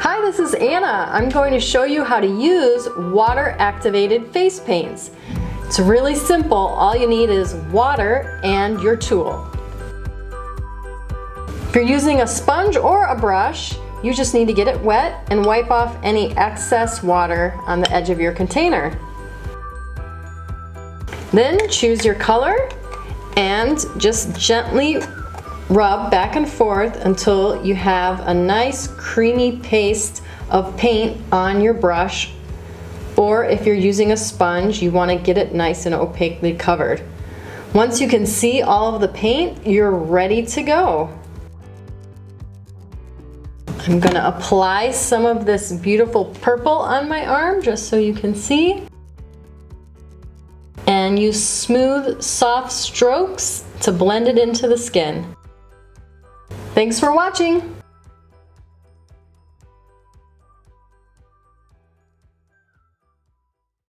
Hi, this is Anna. I'm going to show you how to use water-activated face paints. It's really simple. All you need is water and your tool. If you're using a sponge or a brush, you just need to get it wet and wipe off any excess water on the edge of your container. Then choose your color and just gently rub back and forth until you have a nice creamy paste of paint on your brush, or if you're using a sponge, you want to get it nice and opaquely covered. Once you can see all of the paint, you're ready to go. I'm going to apply some of this beautiful purple on my arm just so you can see. And use smooth, soft strokes to blend it into the skin. Thanks for watching!